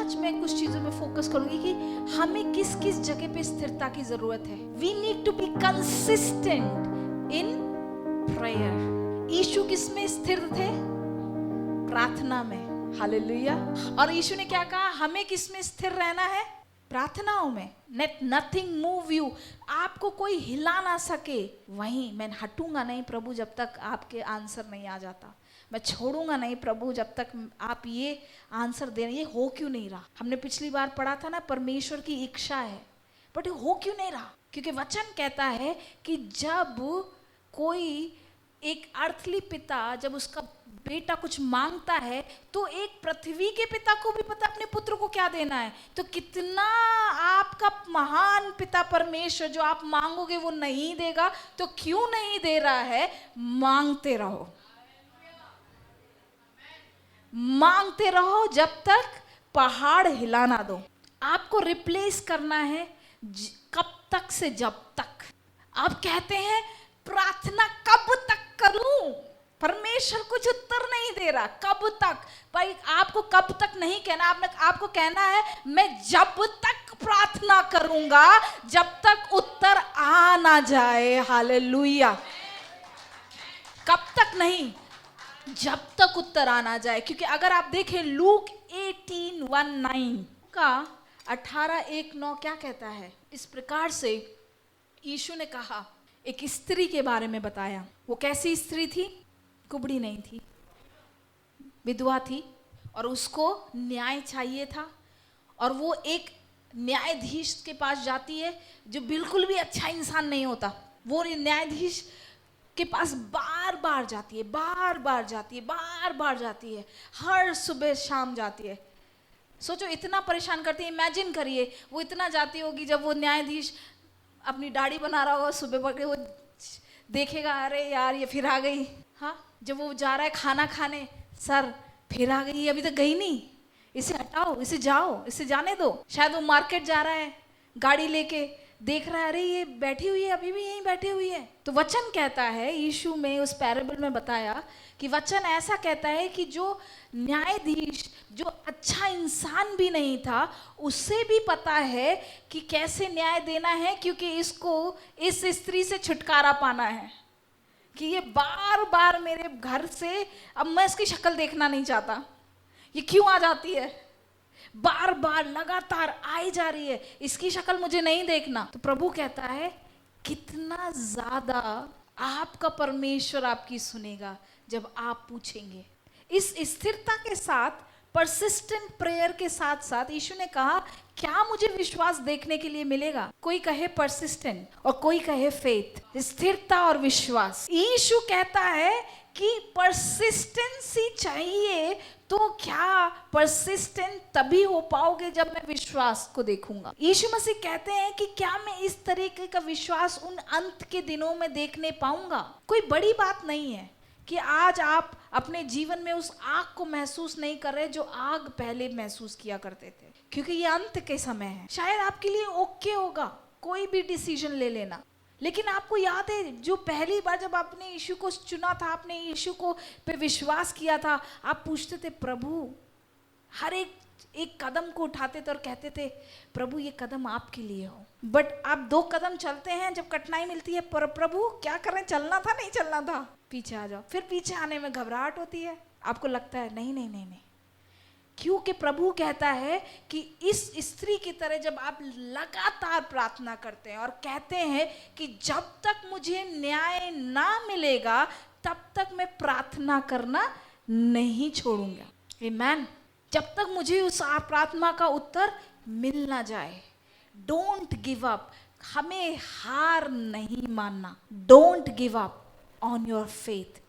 आज मैं कुछ चीजों में फोकस करूंगी कि हमें किस किस जगह पे स्थिरता की जरूरत है। We need to be consistent in prayer. Yeshu किस में स्थिर थे? प्रार्थना में। हालेलुया। और यीशु ने क्या कहा? हमें किस में स्थिर रहना है? प्रार्थनाओं में। नेट नथिंग मूव यू, आपको कोई हिला ना सके वहीं। मैं हटूंगा नहीं प्रभु जब तक आपके आंसर नहीं आ जाता। मैं छोड़ूंगा नहीं प्रभु जब तक आप ये आंसर दे रहे। ये हो क्यों नहीं रहा? हमने पिछली बार पढ़ा था ना, परमेश्वर की इच्छा है, बट ये हो क्यों नहीं रहा? क्योंकि वचन कहता है कि जब कोई एक अर्थली पिता जब उसका बेटा कुछ मांगता है तो एक पृथ्वी के पिता को भी पता अपने पुत्र को क्या देना है। तो कितना आपका महान पिता परमेश्वर, जो आप मांगोगे वो नहीं देगा तो क्यों नहीं दे रहा है? मांगते रहो, मांगते रहो जब तक पहाड़ हिला ना दो। आपको रिप्लेस करना है कब तक से जब तक। आप कहते हैं प्रार्थना कब तक करूं? परमेश्वर कुछ उत्तर नहीं दे रहा। कब तक? भाई आपको कब तक नहीं कहना, आपको कहना है मैं जब तक प्रार्थना करूंगा जब तक उत्तर आ ना जाए। हालेलुया। कब तक नहीं, जब तक उत्तर आना जाए। क्योंकि अगर आप देखें लूक 18:19 का 18:1-9 क्या कहता है? इस प्रकार से यीशु ने कहा, एक स्त्री के बारे में बताया। वो कैसी स्त्री थी? कुबड़ी नहीं थी, विधवा थी और उसको न्याय चाहिए था। और वो एक न्यायाधीश के पास जाती है जो बिल्कुल भी अच्छा इंसान नहीं होता। वो न्यायाधीश के पास बार बार जाती है, बार बार जाती है, बार बार जाती है, हर सुबह शाम जाती है। सोचो इतना परेशान करती है। इमेजिन करिए वो इतना जाती होगी, जब वो न्यायाधीश अपनी दाढ़ी बना रहा होगा, सुबह पकड़े वो देखेगा, अरे यार ये फिर आ गई। हाँ, जब वो जा रहा है खाना खाने, सर फिर आ गई, अभी तक गई नहीं, इसे हटाओ, इसे जाओ, इसे जाने दो। शायद वो मार्केट जा रहा है गाड़ी लेके, देख रहा है अरे ये बैठी हुई है, अभी भी यहीं बैठी हुई है। तो वचन कहता है, यीशु में उस पैराबल में बताया कि वचन ऐसा कहता है कि जो न्यायाधीश, जो अच्छा इंसान भी नहीं था, उसे भी पता है कि कैसे न्याय देना है, क्योंकि इसको इस स्त्री से छुटकारा पाना है कि ये बार बार मेरे घर से, अब मैं इसकी शक्ल देखना नहीं चाहता, ये क्यों आ जाती है, बार बार लगातार आई जा रही है, इसकी शक्ल मुझे नहीं देखना। तो प्रभु कहता है कितना ज्यादा आपका परमेश्वर आपकी सुनेगा जब आप पूछेंगे। इस स्थिरता के साथ, परसिस्टेंट प्रेयर के साथ साथ यीशु ने कहा क्या मुझे विश्वास देखने के लिए मिलेगा? कोई कहे परसिस्टेंट और कोई कहे फेथ, स्थिरता और विश्वास। यीशु कहता है कि परसिस्टेंसी चाहिए, तो क्या परसिस्टेंट तभी हो पाओगे जब मैं विश्वास को देखूंगा। यीशु मसीह कहते हैं कि क्या मैं इस तरीके का विश्वास उन अंत के दिनों में देखने पाऊंगा? कोई बड़ी बात नहीं है कि आज आप अपने जीवन में उस आग को महसूस नहीं कर रहे जो आग पहले महसूस किया करते थे, क्योंकि ये अंत के समय है। शायद आपके लिए ओके होगा कोई भी डिसीजन ले लेना, लेकिन आपको याद है जो पहली बार जब आपने यीशु को चुना था, आपने यीशु को पे विश्वास किया था, आप पूछते थे प्रभु, हर एक कदम को उठाते थे और कहते थे प्रभु ये कदम आपके लिए हो। बट आप 2 कदम चलते हैं, जब कठिनाई मिलती है, पर प्रभु क्या करें, चलना था नहीं चलना था, पीछे आ जाओ। फिर पीछे आने में घबराहट होती है, आपको लगता है नहीं नहीं नहीं नहीं, क्योंकि प्रभु कहता है कि इस स्त्री की तरह जब आप लगातार प्रार्थना करते हैं और कहते हैं कि जब तक मुझे न्याय ना मिलेगा तब तक मैं प्रार्थना करना नहीं छोड़ूंगा। आमीन। जब तक मुझे उस प्रार्थना का उत्तर मिल ना जाए। डोंट गिव अप, हमें हार नहीं मानना। Don't give up on your faith.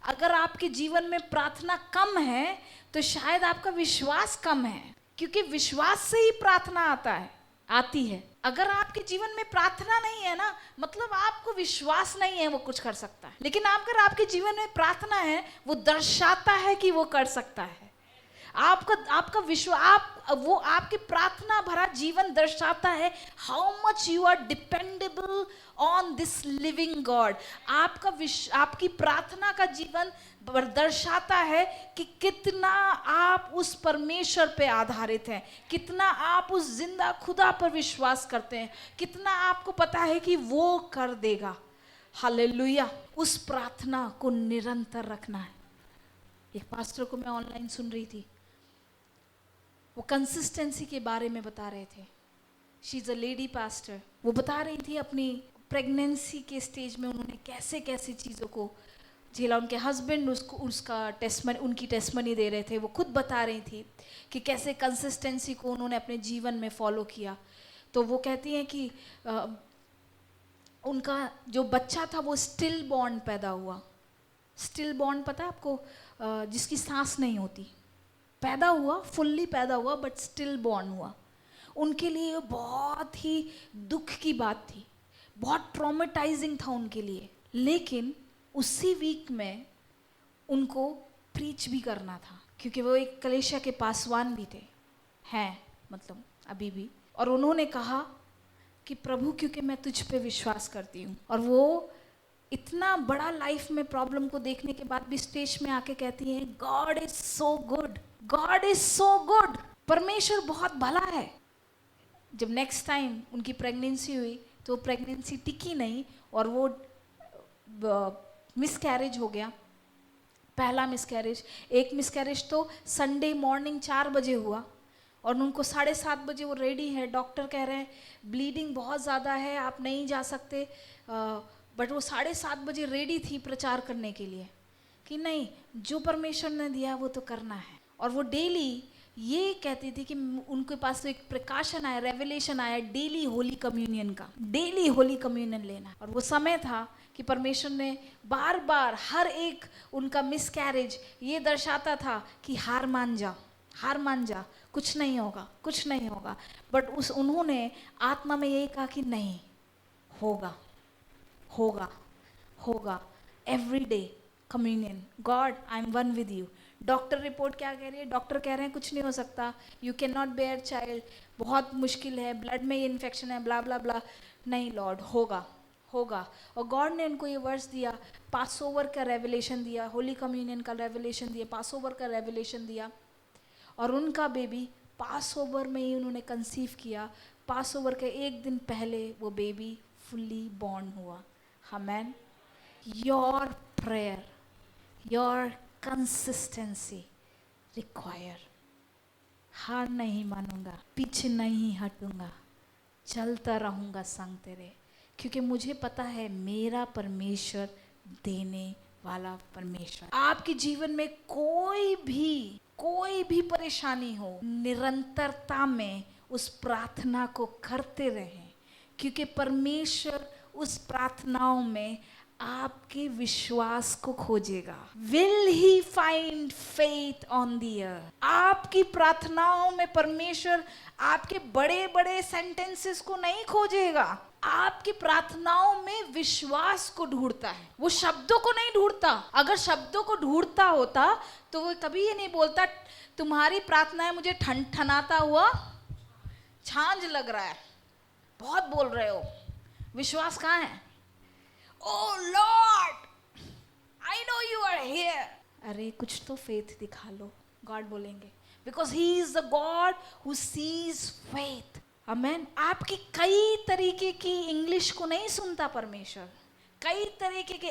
अगर आपके जीवन में प्रार्थना कम है तो शायद आपका विश्वास कम है, क्योंकि विश्वास से ही प्रार्थना आती है। अगर आपके जीवन में प्रार्थना नहीं है ना, मतलब आपको विश्वास नहीं है वो कुछ कर सकता है। लेकिन अगर आपके जीवन में प्रार्थना है, वो दर्शाता है कि वो कर सकता है। आपका आपका विश्व आप वो आपकी प्रार्थना भरा जीवन दर्शाता है how much you are dependable on this living God. आपकी प्रार्थना का जीवन दर्शाता है कि कितना आप उस परमेश्वर पे आधारित हैं, कितना आप उस जिंदा खुदा पर विश्वास करते हैं, कितना आपको पता है कि वो कर देगा। हालेलुया। उस प्रार्थना को निरंतर रखना है। एक पास्टर को मैं ऑनलाइन सुन रही थी, वो कंसिस्टेंसी के बारे में बता रहे थे। She is a lady pastor. वो बता रही थी अपनी प्रेगनेंसी के स्टेज में उन्होंने कैसे कैसे चीज़ों को झेला। उनके हस्बैंड उनकी टेस्टमनी दे रहे थे। वो खुद बता रही थी कि कैसे कंसिस्टेंसी को उन्होंने अपने जीवन में फॉलो किया। तो वो कहती हैं कि उनका जो बच्चा था वो स्टिल बॉर्न पैदा हुआ। स्टिल बॉर्न पता है आपको, जिसकी सांस नहीं होती, पैदा हुआ, फुल्ली पैदा हुआ बट स्टिल बॉर्न हुआ। उनके लिए बहुत ही दुख की बात थी, बहुत ट्रॉमेटाइजिंग था उनके लिए। लेकिन उसी वीक में उनको प्रीच भी करना था, क्योंकि वो एक कलेशा के पासवान भी थे, हैं मतलब अभी भी। और उन्होंने कहा कि प्रभु, क्योंकि मैं तुझ पे विश्वास करती हूँ। और वो इतना बड़ा लाइफ में प्रॉब्लम को देखने के बाद भी स्टेज में आके कहती हैं, God is so good, God is so good, परमेश्वर बहुत भला है। जब नेक्स्ट टाइम उनकी प्रेगनेंसी हुई तो प्रेगनेंसी टिकी नहीं और वो मिसकैरेज हो गया, पहला मिसकैरेज। एक मिसकैरेज तो संडे मॉर्निंग 4 बजे हुआ और उनको 7:30 बजे वो रेडी है। डॉक्टर कह रहे हैं ब्लीडिंग बहुत ज़्यादा है, आप नहीं जा सकते। बट वो 7:30 बजे रेडी थी प्रचार करने के लिए कि नहीं, जो परमेश्वर ने दिया वो तो करना है। और वो डेली ये कहती थी कि उनके पास तो एक प्रकाशन आया, रेवलेशन आया डेली होली कम्युनियन का, डेली होली कम्युनियन लेना। और वो समय था कि परमेश्वर ने बार बार हर एक उनका मिसकैरेज ये दर्शाता था कि हार मान जा, हार मान जा, कुछ नहीं होगा, कुछ नहीं होगा। बट उन्होंने आत्मा में यही कहा कि नहीं, होगा होगा होगा। Every day communion, God I am one with you. Doctor report क्या कह रही है? डॉक्टर कह रहे हैं कुछ नहीं हो सकता, you cannot bear child, बहुत मुश्किल है, ब्लड में ये इन्फेक्शन है, ब्ला ब्ला ब्ला। नहीं लॉर्ड, होगा होगा। और गॉड ने उनको ये वर्स दिया, पास ओवर का रेवलेशन दिया, होली कम्युनियन का रेवलेशन दिया, पास ओवर का रेवलेशन दिया। और उनका बेबी पास ओवर में ही उन्होंने कंसीव किया। पास ओवर के एक दिन पहले वो बेबी फुल्ली बॉर्न हुआ। Amen. Your prayer, your consistency require. हार नहीं मानूंगा, पीछे नहीं हटूंगा, चलता रहूंगा संग तेरे, क्योंकि मुझे पता है मेरा परमेश्वर देने वाला परमेश्वर। आपके जीवन में कोई भी परेशानी हो, निरंतरता में उस प्रार्थना को करते रहें, क्योंकि परमेश्वर उस प्रार्थनाओं में आपके विश्वास को खोजेगा। Will he find faith on the earth. आपकी प्रार्थनाओं में परमेश्वर आपके बड़े बड़े सेंटेंसेस को नहीं खोजेगा, आपकी प्रार्थनाओं में विश्वास को ढूंढता है, वो शब्दों को नहीं ढूंढता। अगर शब्दों को ढूंढता होता तो वो कभी ये नहीं बोलता तुम्हारी प्रार्थनाएं मुझे ठनठनाता हुआ झांझ लग रहा है, बहुत बोल रहे हो, विश्वास कहाँ है? Oh Lord, I know you are here. अरे कुछ तो फेथ दिखा लो, गॉड बोलेंगे, because he is the God who sees faith. आमेन। आपकी कई तरीके की इंग्लिश को नहीं सुनता परमेश्वर, कई तरीके के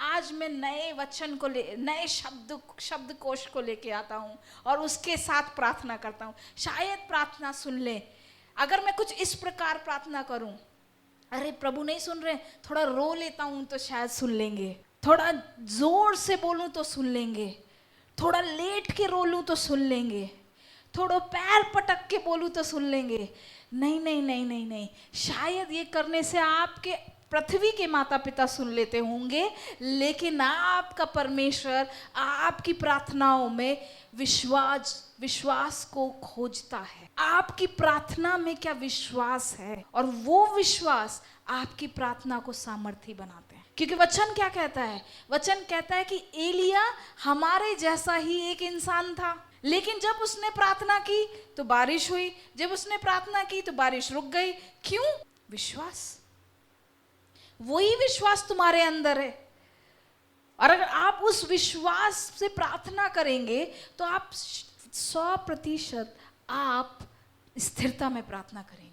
आज मैं नए वचन को नए शब्द कोश को लेके आता हूँ और उसके साथ प्रार्थना करता हूँ, शायद प्रार्थना सुन ले। अगर मैं कुछ इस प्रकार प्रार्थना करूँ, अरे प्रभु नहीं सुन रहे, थोड़ा रो लेता हूँ तो शायद सुन लेंगे, थोड़ा जोर से बोलूँ तो सुन लेंगे, थोड़ा लेट के रो लूँ तो सुन लेंगे, थोड़ा पैर पटक के बोलूँ तो सुन लेंगे। नहीं नहीं नहीं नहीं नहीं, शायद ये करने से आपके पृथ्वी के माता पिता सुन लेते होंगे, लेकिन आपका परमेश्वर आपकी प्रार्थनाओं में विश्वास को खोजता है। आपकी प्रार्थना में क्या विश्वास है, और वो विश्वास आपकी प्रार्थना को सामर्थी बनाते हैं। क्योंकि वचन क्या कहता है? वचन कहता है कि एलिया हमारे जैसा ही एक इंसान था, लेकिन जब उसने प्रार्थना की तो बारिश हुई, जब उसने प्रार्थना की तो बारिश रुक गई। क्यों? विश्वास। वही विश्वास तुम्हारे अंदर है, और अगर आप उस विश्वास से प्रार्थना करेंगे तो आप 100% आप स्थिरता में प्रार्थना करेंगे।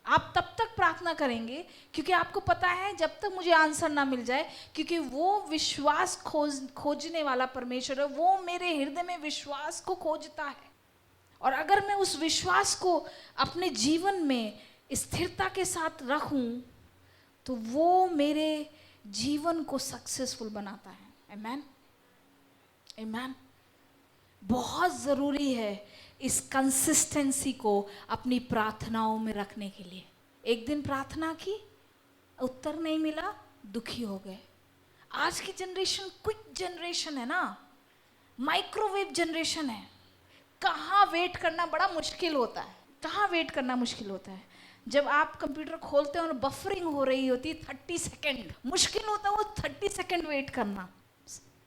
आप तब तक प्रार्थना करेंगे क्योंकि आपको पता है जब तक मुझे आंसर ना मिल जाए, क्योंकि वो विश्वास खोजने वाला परमेश्वर है, वो मेरे हृदय में विश्वास को खोजता है। और अगर मैं उस विश्वास को अपने जीवन में स्थिरता के साथ रखूं तो वो मेरे जीवन को सक्सेसफुल बनाता है। आमेन, आमेन। बहुत ज़रूरी है इस कंसिस्टेंसी को अपनी प्रार्थनाओं में रखने के लिए। एक दिन प्रार्थना की, उत्तर नहीं मिला, दुखी हो गए। आज की जनरेशन क्विक जनरेशन है ना, माइक्रोवेव जनरेशन है। कहाँ वेट करना बड़ा मुश्किल होता है, कहाँ वेट करना मुश्किल होता है। जब आप कंप्यूटर खोलते हो और बफरिंग हो रही होती है 30 सेकेंड, मुश्किल होता है वो 30 सेकेंड वेट करना।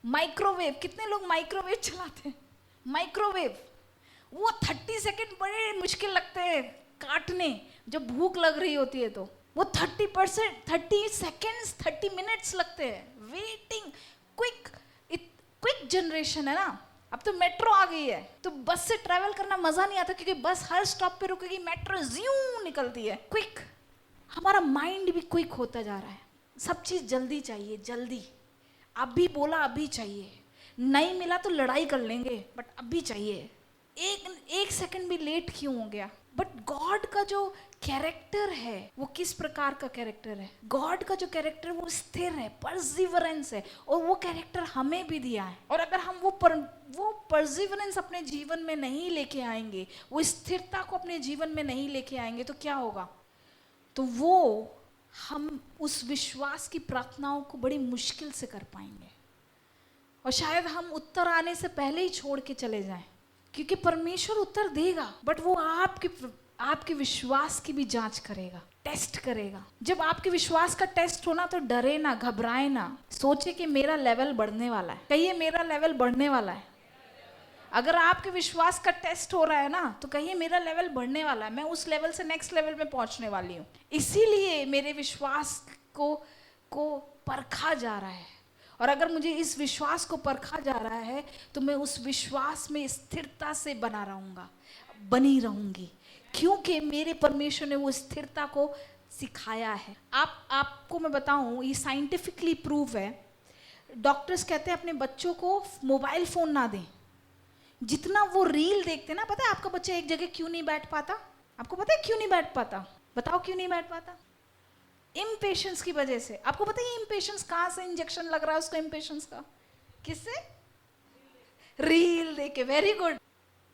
माइक्रोवेव, कितने लोग माइक्रोवेव चलाते हैं? माइक्रोवेव, वो 30 सेकेंड बड़े मुश्किल लगते हैं काटने, जब भूख लग रही होती है तो वो 30 सेकेंड्स 30 मिनट्स लगते हैं वेटिंग। क्विक जनरेशन है ना। अब तो मेट्रो आ गई है तो बस से ट्रैवल करना मजा नहीं आता, क्योंकि बस हर स्टॉप पे रुकेगी, मेट्रो ज्यूं निकलती है। क्विक, हमारा माइंड भी क्विक होता जा रहा है। सब चीज जल्दी चाहिए, जल्दी। अभी बोला अभी चाहिए, नहीं मिला तो लड़ाई कर लेंगे, बट अभी चाहिए। एक सेकंड भी लेट क्यों हो गया? बट गॉड का जो कैरेक्टर है वो किस प्रकार का कैरेक्टर है? गॉड का जो कैरेक्टर वो स्थिर है, परसिवरेंस है, और वो कैरेक्टर हमें भी दिया है। और अगर हम वो परसिवरेंस अपने जीवन में नहीं लेके आएंगे, वो स्थिरता को अपने जीवन में नहीं लेके आएंगे तो क्या होगा? तो वो हम उस विश्वास की प्रार्थनाओं को बड़ी मुश्किल से कर पाएंगे, और शायद हम उत्तर आने से पहले ही छोड़ के चले जाएं। क्योंकि परमेश्वर उत्तर देगा, बट वो आपके विश्वास की भी जांच करेगा, टेस्ट करेगा। जब आपके विश्वास का टेस्ट होना तो डरे ना, घबराए ना, सोचे कि मेरा लेवल बढ़ने वाला है। कहिए मेरा लेवल बढ़ने वाला है। अगर आपके विश्वास का टेस्ट हो रहा है ना तो कहिए मेरा लेवल बढ़ने वाला है, मैं उस लेवल से नेक्स्ट लेवल में पहुंचने वाली हूँ। इसीलिए मेरे विश्वास को परखा जा रहा है। और अगर मुझे इस विश्वास को परखा जा रहा है तो मैं उस विश्वास में स्थिरता से बनी रहूंगी, क्योंकि मेरे परमेश्वर ने वो स्थिरता को सिखाया है। आपको मैं बताऊं, ये साइंटिफिकली प्रूव है। डॉक्टर्स कहते हैं अपने बच्चों को मोबाइल फोन ना दें। जितना वो रील देखते ना, पता है आपका बच्चा एक जगह क्यों नहीं बैठ पाता? आपको पता है क्यों नहीं बैठ पाता? बताओ क्यों नहीं बैठ पाता? इम्पेशंस की वजह से। आपको पता है इम्पेशंस कहाँ से इंजेक्शन लग रहा है उसको? इम्पेशंस का किससे? रील देखे। Very good.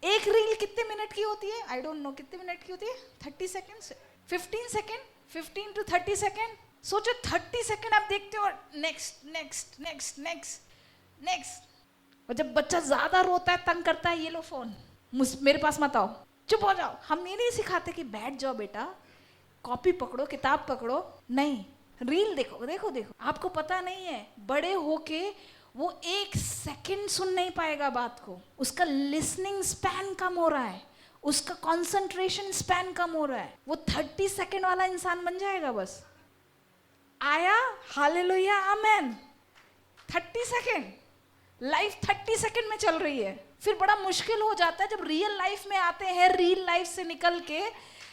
एक रील कितने मिनट की होती है? आई डोंट नो कितने मिनट की होती है। 30 सेकेंड, 15 सेकेंड, 15 to 30 सेकेंड। सोचो 30 सेकेंड आप देखते हो, next next next next next. और जब बच्चा ज्यादा रोता है, तंग करता है, ये लो फोन, मेरे पास मत आओ, चुप हो जाओ। हम ये नहीं सिखाते कि बैठ जाओ बेटा, कॉपी पकड़ो, किताब पकड़ो, नहीं, रील देखो देखो देखो। आपको पता नहीं है बड़े होके वो 1 सेकंड सुन नहीं पाएगा बात को। उसका लिसनिंग स्पैन कम हो रहा है, उसका कंसंट्रेशन स्पैन कम हो रहा है। वो 30 सेकंड वाला इंसान बन जाएगा बस। आया? हालेलुया, आमेन। 30 सेकंड, लाइफ 30 सेकंड में चल रही है। फिर बड़ा मुश्किल हो जाता है जब रियल लाइफ में आते हैं, रियल लाइफ से निकल के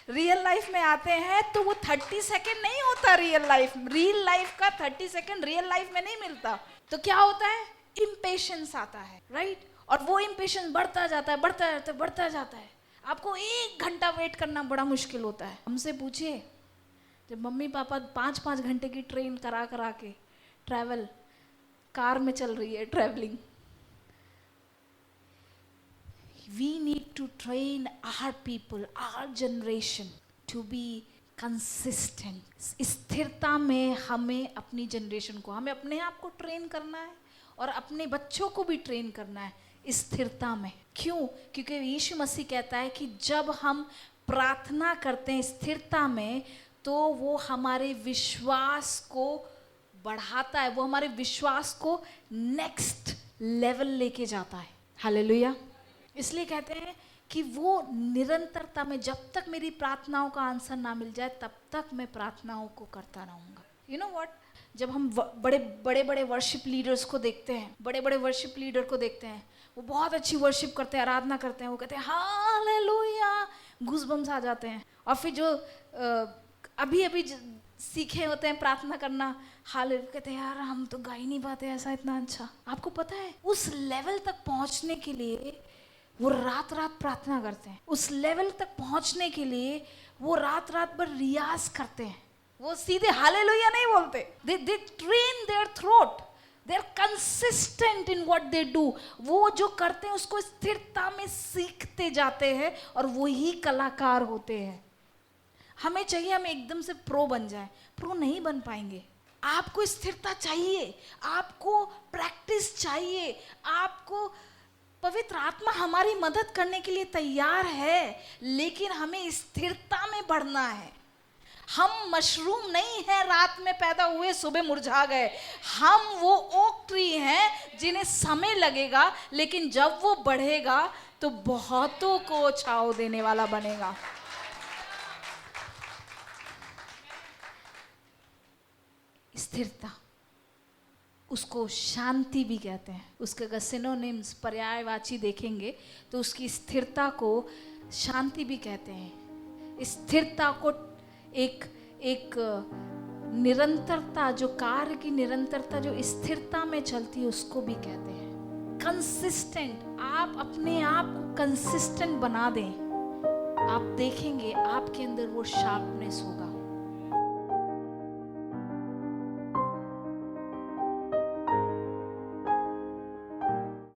रियल लाइफ में आते हैं तो वो 30 सेकंड नहीं होता। रियल लाइफ का 30 सेकंड रियल लाइफ में नहीं मिलता। तो क्या होता है? इम्पेशंस आता है, राइट? और वो इम्पेशंस बढ़ता जाता है, बढ़ता जाता है, बढ़ता जाता है। आपको 1 घंटा वेट करना बड़ा मुश्किल होता है। हमसे पूछिए, जब मम्मी पापा 5-5 घंटे की ट्रेन करा के ट्रैवल, कार में चल रही है travelling. We need to train our people, our generation to be consistent. स्थिरता में हमें अपनी जनरेशन को, हमें अपने आप को ट्रेन करना है और अपने बच्चों को भी ट्रेन करना है स्थिरता में। क्यों? क्योंकि यीशु मसीह कहता है कि जब हम प्रार्थना करते हैं स्थिरता में तो वो हमारे विश्वास को बढ़ाता है, वो हमारे विश्वास को नेक्स्ट लेवल लेके जाता है। हालेलुया। इसलिए कहते हैं कि वो निरंतरता में, जब तक मेरी प्रार्थनाओं का आंसर ना मिल जाए तब तक मैं प्रार्थनाओं को करता रहूँगा। यू नो व्हाट, जब हम बड़े बड़े वर्शिप लीडर्स को देखते हैं, बड़े बड़े वर्शिप लीडर को देखते हैं, वो बहुत अच्छी वर्शिप करते हैं, आराधना करते हैं, वो कहते हैं हालेलुया, गूज़बम्स आ जाते हैं। और फिर जो अभी अभी सीखे होते हैं प्रार्थना करना, हालेलुया, कहते हैं यार हम तो गा ही नहीं पाते ऐसा इतना अच्छा। आपको पता है उस लेवल तक पहुंचने के लिए वो रात रात प्रार्थना करते हैं, उस लेवल तक पहुंचने के लिए वो रात रात भर रियाज करते हैं। वो सीधे हालेलुया नहीं बोलते, they train their throat, they are consistent in what they do. वो जो करते हैं उसको स्थिरता में सीखते जाते हैं और वो ही कलाकार होते हैं। हमें चाहिए हम एकदम से प्रो बन जाए, प्रो नहीं बन पाएंगे। आपको स्थिरता चाहिए, आपको प्रैक्टिस चाहिए, आपको पवित्र आत्मा हमारी मदद करने के लिए तैयार है, लेकिन हमें स्थिरता में बढ़ना है। हम मशरूम नहीं है रात में पैदा हुए सुबह मुरझा गए, हम वो ओक ट्री हैं जिन्हें समय लगेगा, लेकिन जब वो बढ़ेगा तो बहुतों को छांव देने वाला बनेगा। स्थिरता, उसको शांति भी कहते हैं। उसके अगर सिनोनिम्स पर्यायवाची देखेंगे तो उसकी स्थिरता को शांति भी कहते हैं। स्थिरता को एक निरंतरता, जो कार्य की निरंतरता जो स्थिरता में चलती है, उसको भी कहते हैं कंसिस्टेंट। आप अपने आप को कंसिस्टेंट बना दें, आप देखेंगे आपके अंदर वो शार्पनेस होगा।